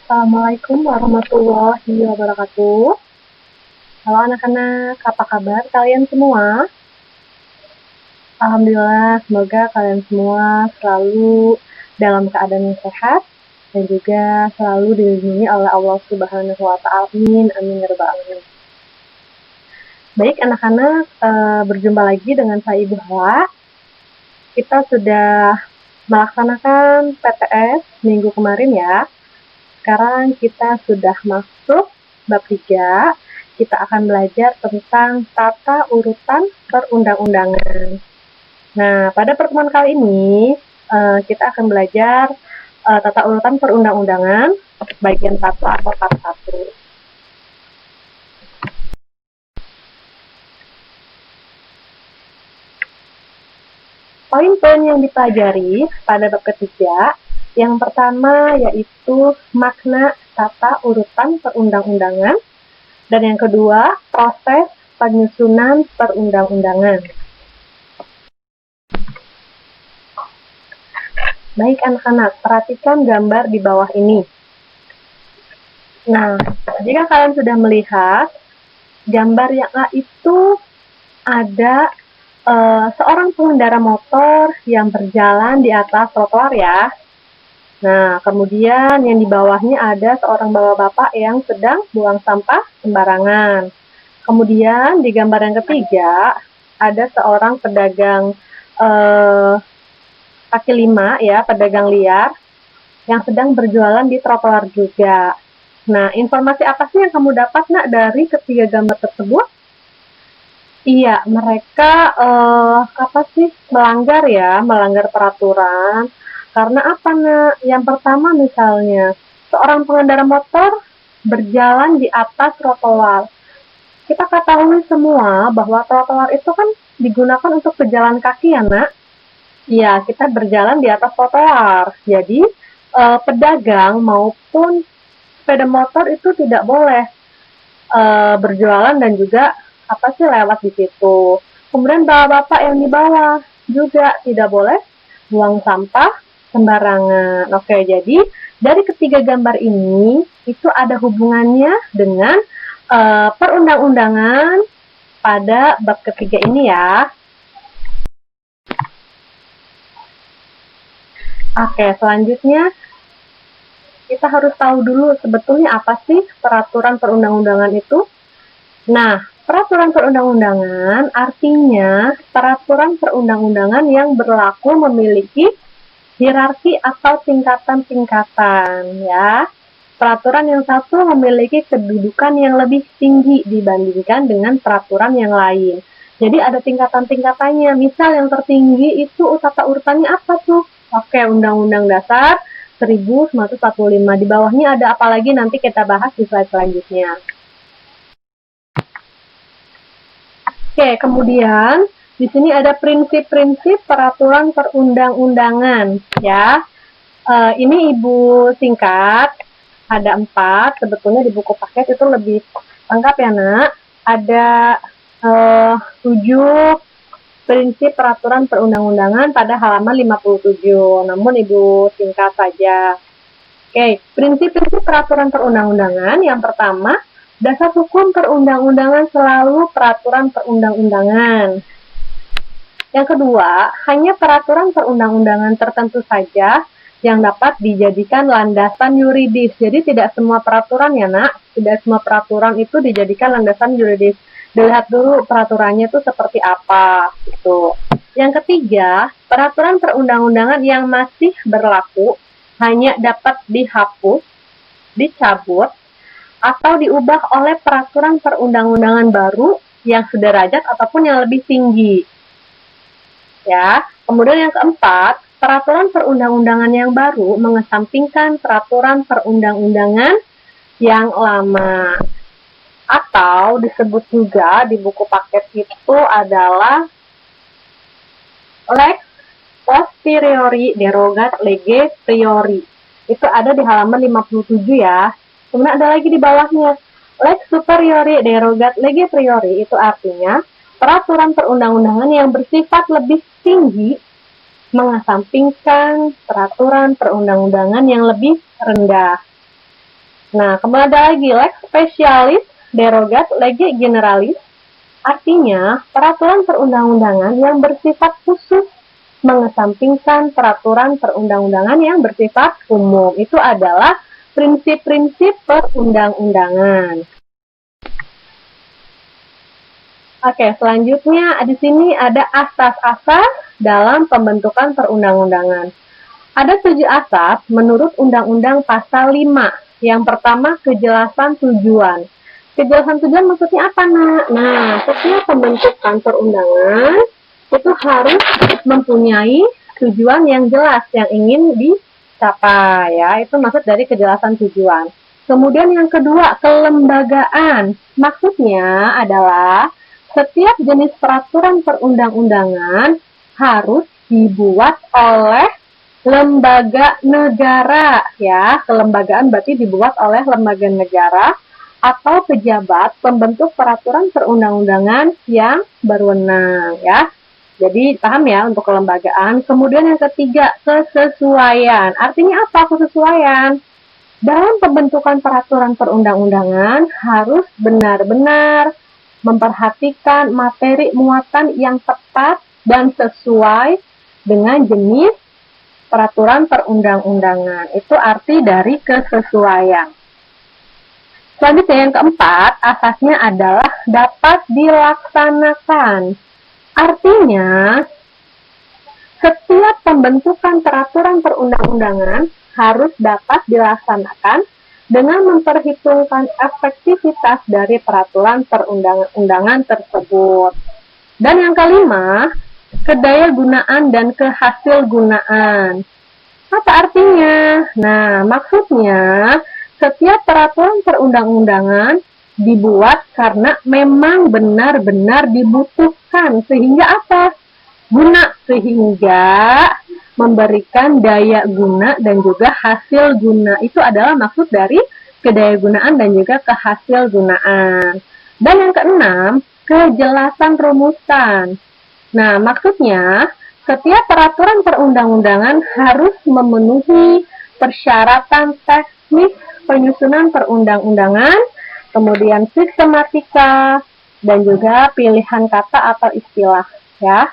Assalamualaikum warahmatullahi wabarakatuh. Halo anak-anak, apa kabar kalian semua? Alhamdulillah, semoga kalian semua selalu dalam keadaan yang sehat dan juga selalu dilindungi oleh Allah Subhanahu wa Ta'ala. Amin, amin ya rabbal alamin. Baik anak-anak, berjumpa lagi dengan saya Ibu Hala. Kita sudah melaksanakan PTS minggu kemarin ya. Sekarang kita sudah masuk bab 3. Kita akan belajar tentang tata urutan perundang-undangan. Nah, pada pertemuan kali ini kita akan belajar tata urutan perundang-undangan bagian 1 atau part 1. Poin-poin yang dipelajari pada bab ketiga, yang pertama yaitu makna tata urutan perundang-undangan, dan yang kedua proses penyusunan perundang-undangan. Baik anak-anak, perhatikan gambar di bawah ini. Nah, jika kalian sudah melihat gambar yang A itu ada seorang pengendara motor yang berjalan di atas trotoar ya. Nah, kemudian yang di bawahnya ada seorang bapak-bapak yang sedang buang sampah sembarangan. Kemudian di gambar yang ketiga ada seorang pedagang kaki lima ya, pedagang liar yang sedang berjualan di trotoar juga. Nah, informasi apa sih yang kamu dapat nak dari ketiga gambar tersebut? Iya, mereka melanggar peraturan. Karena apa nak? Yang pertama misalnya, seorang pengendara motor berjalan di atas trotoar. Kita ketahui semua bahwa trotoar itu kan digunakan untuk pejalan kaki ya nak? Iya, kita berjalan di atas trotoar. Jadi pedagang maupun sepeda motor itu tidak boleh berjualan dan juga lewat di situ. Kemudian bapak-bapak yang di bawah juga tidak boleh buang sampah sembarangan. Oke, jadi dari ketiga gambar ini itu ada hubungannya dengan perundang-undangan pada bab ketiga ini ya. Oke, selanjutnya kita harus tahu dulu sebetulnya apa sih peraturan perundang-undangan itu. Nah, peraturan perundang-undangan artinya peraturan perundang-undangan yang berlaku memiliki hierarki atau tingkatan-tingkatan ya. Peraturan yang satu memiliki kedudukan yang lebih tinggi dibandingkan dengan peraturan yang lain. Jadi ada tingkatan-tingkatannya. Misal yang tertinggi itu tata urutannya apa tuh? Oke, Undang-Undang Dasar 1945. Di bawahnya ada apa lagi nanti kita bahas di slide selanjutnya. Oke, kemudian di sini ada prinsip-prinsip peraturan perundang-undangan ya. Ini Ibu singkat, ada 4. Sebetulnya di buku paket itu lebih lengkap ya nak. Ada 7 prinsip peraturan perundang-undangan pada halaman 57. Namun Ibu singkat saja. Oke, prinsip-prinsip peraturan perundang-undangan yang pertama, dasar hukum perundang-undangan selalu peraturan perundang-undangan. Yang kedua, hanya peraturan perundang-undangan tertentu saja yang dapat dijadikan landasan yuridis. Jadi tidak semua peraturan ya nak, tidak semua peraturan itu dijadikan landasan yuridis. Dilihat dulu peraturannya itu seperti apa gitu. Yang ketiga, peraturan perundang-undangan yang masih berlaku hanya dapat dihapus, dicabut, atau diubah oleh peraturan perundang-undangan baru yang sederajat ataupun yang lebih tinggi. Ya, kemudian yang keempat, peraturan perundang-undangan yang baru mengesampingkan peraturan perundang-undangan yang lama. Atau disebut juga di buku paket itu adalah lex posteriori derogat lege priori. Itu ada di halaman 57 ya. Kemudian ada lagi di bawahnya, lex superiori derogat lege priori, itu artinya peraturan perundang-undangan yang bersifat lebih tinggi mengesampingkan peraturan perundang-undangan yang lebih rendah. Nah, kemudian ada lagi lex specialis, derogat, lege generalis. Artinya, peraturan perundang-undangan yang bersifat khusus mengesampingkan peraturan perundang-undangan yang bersifat umum. Itu adalah prinsip-prinsip perundang-undangan. Oke, selanjutnya di sini ada asas-asas dalam pembentukan perundang-undangan. Ada 7 asas menurut Undang-Undang Pasal 5. Yang pertama, kejelasan tujuan. Kejelasan tujuan maksudnya apa, Nak? Nah, setiap pembentukan perundangan itu harus mempunyai tujuan yang jelas yang ingin dicapai, ya. Itu maksud dari kejelasan tujuan. Kemudian yang kedua, kelembagaan. Maksudnya adalah setiap jenis peraturan perundang-undangan harus dibuat oleh lembaga negara, ya. Kelembagaan berarti dibuat oleh lembaga negara atau pejabat pembentuk peraturan perundang-undangan yang berwenang, ya. Jadi paham ya untuk kelembagaan. Kemudian yang ketiga, kesesuaian. Artinya apa kesesuaian? Dalam pembentukan peraturan perundang-undangan harus benar-benar memperhatikan materi muatan yang tepat dan sesuai dengan jenis peraturan perundang-undangan. Itu arti dari kesesuaian. Selanjutnya yang keempat, asasnya adalah dapat dilaksanakan. Artinya, setiap pembentukan peraturan perundang-undangan harus dapat dilaksanakan dengan memperhitungkan efektivitas dari peraturan perundang-undangan tersebut. Dan yang kelima, kedayagunaan dan kehasilgunaan. Apa artinya? Nah, maksudnya setiap peraturan perundang-undangan dibuat karena memang benar-benar dibutuhkan. Sehingga apa? Guna. Sehingga memberikan daya guna dan juga hasil guna. Itu adalah maksud dari kedayagunaan dan juga kehasilgunaan. Dan yang keenam, kejelasan rumusan. Nah, maksudnya setiap peraturan perundang-undangan harus memenuhi persyaratan teknis penyusunan perundang-undangan, kemudian sistematika, dan juga pilihan kata atau istilah, ya.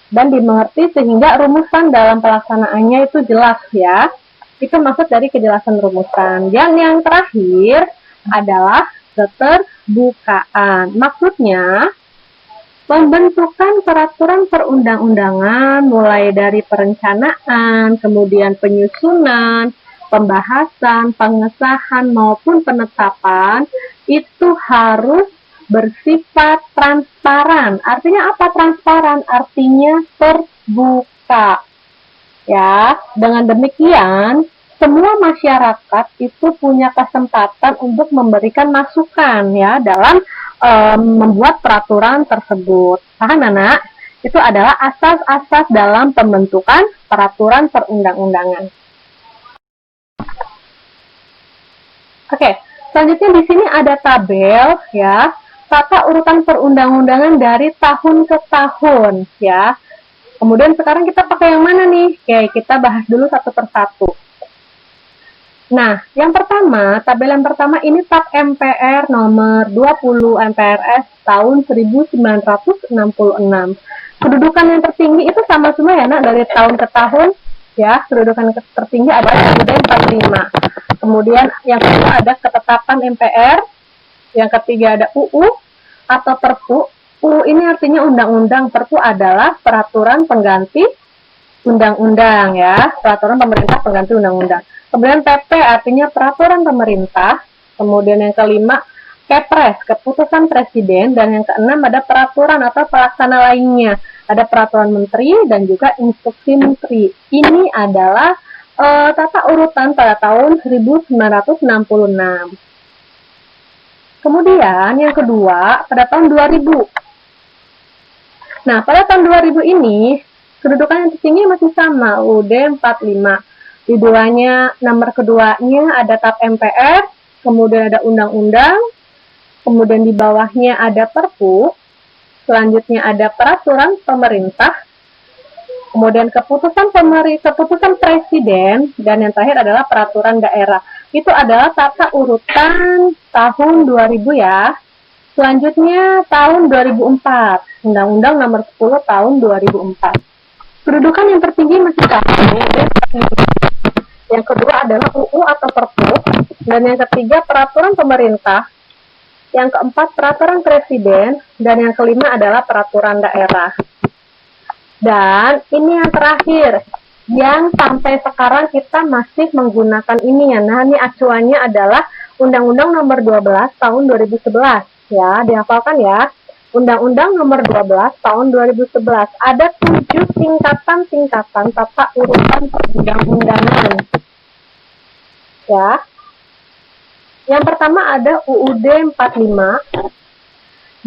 Dan dimengerti sehingga rumusan dalam pelaksanaannya itu jelas, ya. Itu maksud dari kejelasan rumusan. Dan yang terakhir adalah keterbukaan. Maksudnya, pembentukan peraturan perundang-undangan mulai dari perencanaan, kemudian penyusunan, pembahasan, pengesahan maupun penetapan itu harus bersifat transparan. Artinya apa transparan? Artinya terbuka. Ya, dengan demikian semua masyarakat itu punya kesempatan untuk memberikan masukan ya dalam membuat peraturan tersebut. Paham, Anak? Itu adalah asas-asas dalam pembentukan peraturan perundang-undangan. Oke, selanjutnya di sini ada tabel ya, tata urutan perundang-undangan dari tahun ke tahun ya. Kemudian sekarang kita pakai yang mana nih? Oke, kita bahas dulu satu persatu. Nah, yang pertama, tabel yang pertama ini TAP MPR nomor 20 MPRS tahun 1966. Kedudukan yang tertinggi itu sama semua ya, Nak, dari tahun ke tahun. Ya, kedudukan tertinggi adalah UUD 45. Kemudian yang kedua ada ketetapan MPR. Yang ketiga ada UU atau Perpu. UU ini artinya undang-undang, Perpu adalah peraturan pengganti undang-undang ya, peraturan pemerintah pengganti undang-undang. Kemudian PP artinya peraturan pemerintah. Kemudian yang kelima Kepres, keputusan presiden. Dan yang keenam ada peraturan atau pelaksana lainnya. Ada peraturan menteri dan juga instruksi menteri. Ini adalah tata urutan pada tahun 1966. Kemudian yang kedua pada tahun 2000. Nah, pada tahun 2000 ini kedudukan yang tertinggi masih sama, UUD 45. Di nomor keduanya ada TAP MPR, kemudian ada undang-undang, kemudian di bawahnya ada Perpu, selanjutnya ada peraturan pemerintah, kemudian keputusan presiden, dan yang terakhir adalah peraturan daerah. Itu adalah tata urutan tahun 2000 ya. Selanjutnya tahun 2004, Undang-Undang Nomor 10 tahun 2004. Kedudukan yang tertinggi masih sama. Yang kedua adalah UU atau Perpu, dan yang ketiga peraturan pemerintah. Yang keempat peraturan presiden, dan yang kelima adalah peraturan daerah. Dan ini yang terakhir, yang sampai sekarang kita masih menggunakan ini ya. Nah, ini acuannya adalah Undang-Undang Nomor 12 tahun 2011. Ya, dihafalkan ya. Undang-Undang Nomor 12 tahun 2011. Ada 7 tingkatan-tingkatan tata urutan perundang-undangan. Ya. Yang pertama ada UUD 45.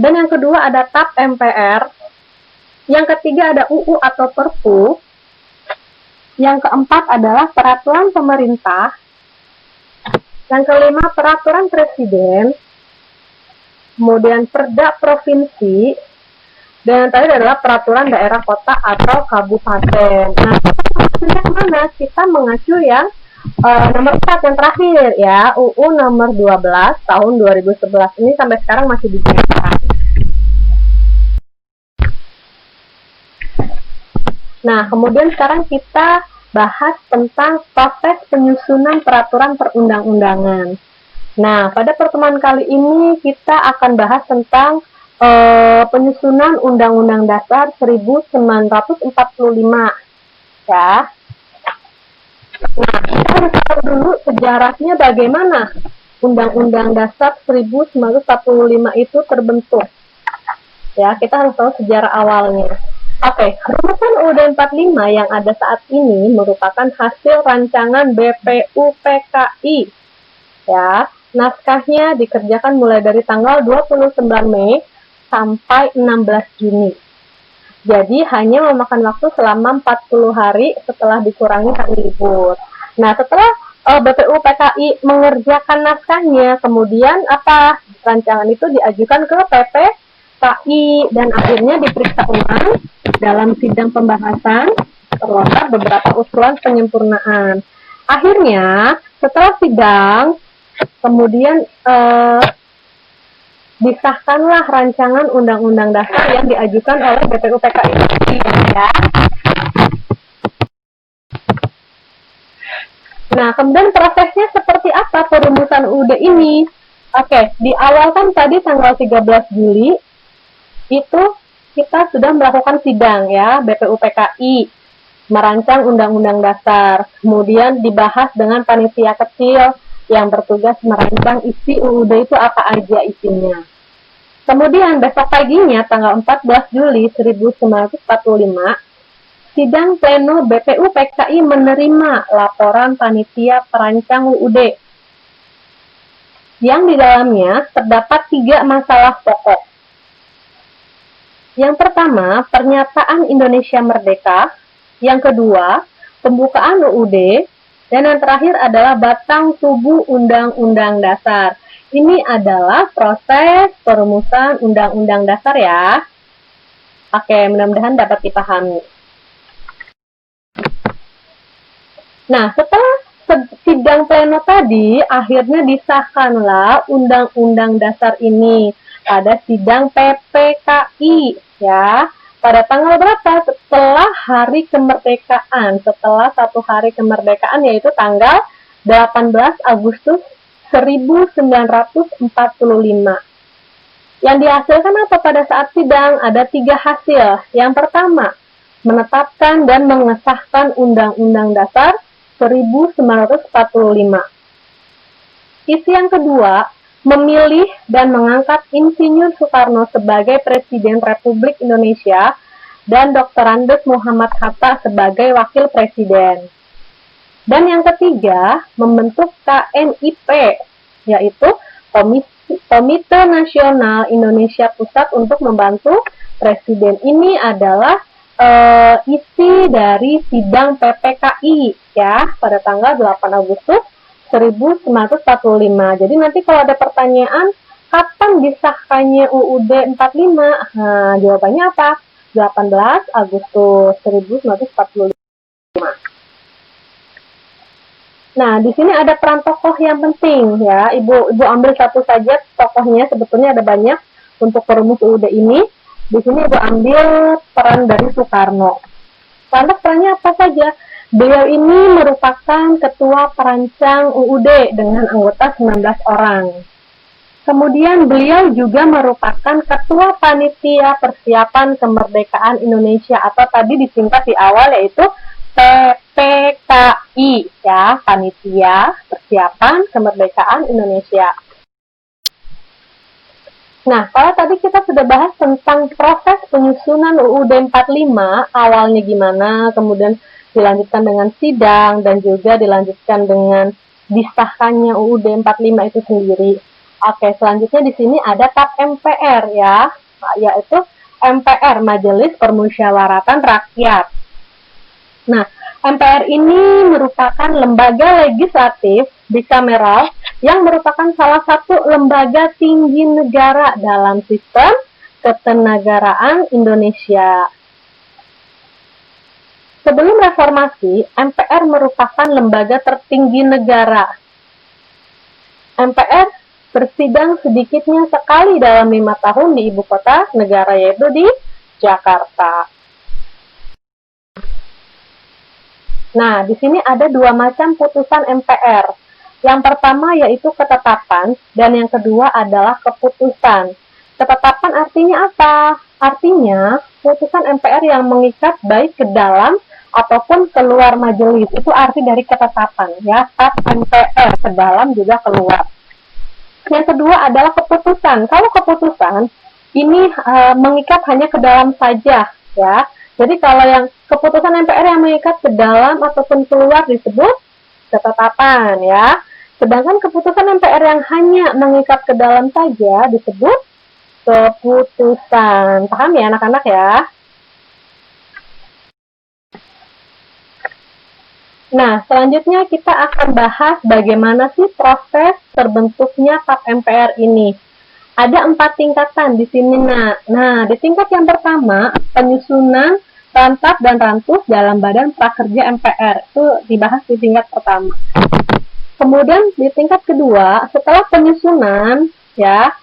Dan yang kedua ada TAP MPR. Yang ketiga ada UU atau Perpu. Yang keempat adalah peraturan pemerintah. Yang kelima peraturan presiden. Kemudian perda provinsi. Dan yang terakhir adalah peraturan daerah kota atau kabupaten. Nah, kita kemana? Kita mengacu yang nomor 4 yang terakhir ya, UU nomor 12 tahun 2011. Ini sampai sekarang masih digunakan. Nah, kemudian sekarang kita bahas tentang proses penyusunan peraturan perundang-undangan. Nah, pada pertemuan kali ini kita akan bahas tentang penyusunan Undang-Undang Dasar 1945. Ya. Nah, kita harus tahu dulu sejarahnya bagaimana Undang-Undang Dasar 1945 itu terbentuk. Ya, kita harus tahu sejarah awalnya. Oke, rumusan UUD 45 yang ada saat ini merupakan hasil rancangan BPUPKI. Ya, naskahnya dikerjakan mulai dari tanggal 29 Mei sampai 16 Juni. Jadi hanya memakan waktu selama 40 hari setelah dikurangi hari libur. Nah, setelah BPUPKI mengerjakan naskahnya, kemudian rancangan itu diajukan ke PPKI dan akhirnya diperiksa ulang dalam sidang pembahasan, terlontar beberapa usulan penyempurnaan. Akhirnya, setelah sidang, kemudian disahkanlah rancangan Undang-Undang Dasar yang diajukan oleh BPUPKI. Ya. Nah, kemudian prosesnya seperti apa perumusan UUD ini? Oke, di awal kan tadi tanggal 13 Juli, itu kita sudah melakukan sidang ya, BPUPKI merancang Undang-Undang Dasar, kemudian dibahas dengan panitia kecil yang bertugas merancang isi UUD itu apa aja isinya. Kemudian besok paginya tanggal 14 Juli 1945, sidang pleno BPUPKI menerima laporan panitia perancang UUD yang di dalamnya terdapat 3 masalah pokok. Yang pertama, pernyataan Indonesia Merdeka. Yang kedua, pembukaan UUD. Dan yang terakhir adalah batang tubuh Undang-Undang Dasar. Ini adalah proses perumusan Undang-Undang Dasar ya. Oke, mudah-mudahan dapat dipahami. Nah, setelah sidang pleno tadi, akhirnya disahkanlah Undang-Undang Dasar ini pada sidang PPKI ya. Pada tanggal berapa? Setelah hari kemerdekaan, setelah 1 hari kemerdekaan, yaitu tanggal 18 Agustus 1945. Yang dihasilkan apa pada saat sidang? Ada 3 hasil. Yang pertama, menetapkan dan mengesahkan Undang-Undang Dasar 1945. Isi yang kedua, memilih dan mengangkat Insinyur Soekarno sebagai Presiden Republik Indonesia dan Dr. Andes Muhammad Hatta sebagai Wakil Presiden. Dan yang ketiga, membentuk KNIP, yaitu Komite Nasional Indonesia Pusat untuk membantu Presiden. Ini adalah isi dari sidang PPKI ya pada tanggal 8 Agustus 1945. Jadi nanti kalau ada pertanyaan, kapan disahkannya UUD 45? Nah, jawabannya apa? 18 Agustus 1945. Nah, di sini ada peran tokoh yang penting ya. Ibu ambil satu saja tokohnya, sebetulnya ada banyak untuk perumus UUD ini. Di sini Ibu ambil peran dari Soekarno. Lantas perannya apa saja? Beliau ini merupakan ketua perancang UUD dengan anggota 19 orang. Kemudian beliau juga merupakan ketua panitia persiapan kemerdekaan Indonesia atau tadi disingkat di awal yaitu PPKI ya, panitia persiapan kemerdekaan Indonesia. Nah, kalau tadi kita sudah bahas tentang proses penyusunan UUD 45, awalnya gimana, kemudian dilanjutkan dengan sidang, dan juga dilanjutkan dengan disahkannya UUD 45 itu sendiri. Oke, selanjutnya di sini ada TAP MPR ya, yaitu MPR, Majelis Permusyawaratan Rakyat. Nah, MPR ini merupakan lembaga legislatif bikameral yang merupakan salah satu lembaga tinggi negara dalam sistem ketenagaraan Indonesia. Sebelum reformasi, MPR merupakan lembaga tertinggi negara. MPR bersidang sedikitnya sekali dalam 5 tahun di ibu kota negara, yaitu di Jakarta. Nah, di sini ada dua macam putusan MPR. Yang pertama yaitu ketetapan, dan yang kedua adalah keputusan. Ketetapan artinya apa? Artinya, putusan MPR yang mengikat baik ke dalam ataupun keluar majelis. Itu arti dari ketetapan, ya. TAP MPR, ke dalam juga keluar. Yang kedua adalah keputusan. Kalau keputusan ini mengikat hanya ke dalam saja, ya. Jadi kalau yang keputusan MPR yang mengikat ke dalam ataupun keluar disebut ketetapan, ya. Sedangkan keputusan MPR yang hanya mengikat ke dalam saja disebut keputusan. Paham ya anak-anak ya? Nah, selanjutnya kita akan bahas bagaimana sih proses terbentuknya TAP MPR ini. Ada 4 tingkatan di sini, Nah, di tingkat yang pertama, penyusunan rantap dan rantus dalam Badan Prakerja MPR. Itu dibahas di tingkat pertama. Kemudian di tingkat kedua, setelah penyusunan, ya.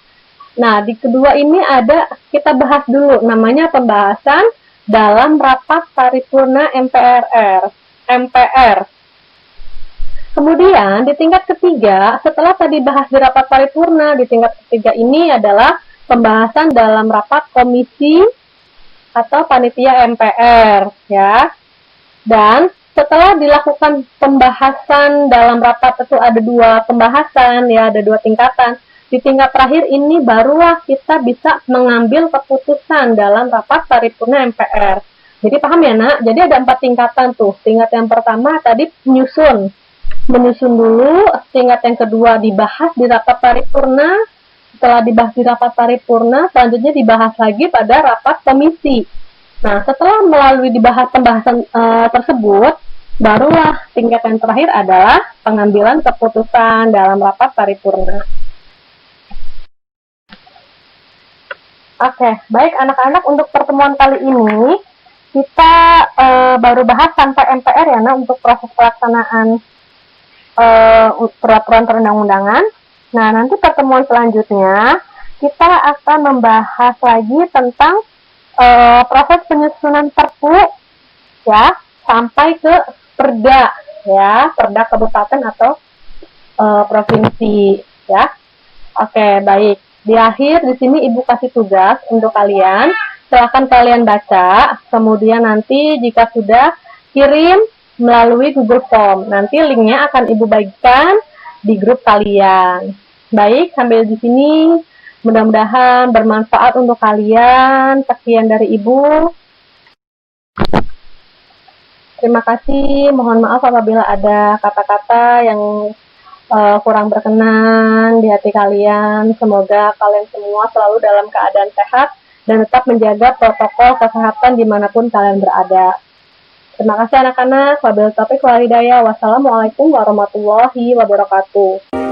Nah, di kedua ini ada, kita bahas dulu, namanya pembahasan dalam rapat paripurna MPR. Kemudian di tingkat ketiga, setelah tadi bahas di rapat paripurna, di tingkat ketiga ini adalah pembahasan dalam rapat komisi atau panitia MPR, ya. Dan setelah dilakukan pembahasan dalam rapat itu ada 2 pembahasan, ya, ada 2 tingkatan. Di tingkat terakhir ini barulah kita bisa mengambil keputusan dalam rapat paripurna MPR. Jadi paham ya, Nak? Jadi ada 4 tingkatan tuh. Tingkat yang pertama tadi menyusun dulu, tingkat yang kedua dibahas di rapat paripurna, setelah dibahas di rapat paripurna, selanjutnya dibahas lagi pada rapat komisi. Nah, setelah melalui pembahasan tersebut, barulah tingkat yang terakhir adalah pengambilan keputusan dalam rapat paripurna. Oke, baik anak-anak, untuk pertemuan kali ini kita baru bahas sampai MPR ya, Nah, untuk proses pelaksanaan peraturan perundang-undangan. Nah, nanti pertemuan selanjutnya kita akan membahas lagi tentang proses penyusunan Perpu, ya, sampai ke Perda, ya, Perda kabupaten atau provinsi, ya. Oke, baik. Di akhir di sini Ibu kasih tugas untuk kalian. Silahkan kalian baca, kemudian nanti jika sudah kirim melalui Google Form. Nanti linknya akan Ibu bagikan di grup kalian. Baik, sambil di sini mudah-mudahan bermanfaat untuk kalian. Sekian dari Ibu. Terima kasih. Mohon maaf apabila ada kata-kata yang kurang berkenan di hati kalian. Semoga kalian semua selalu dalam keadaan sehat dan tetap menjaga protokol kesehatan dimanapun kalian berada. Terima kasih anak-anak. Wabillahi taufiq wal hidayah. Wassalamualaikum warahmatullahi wabarakatuh.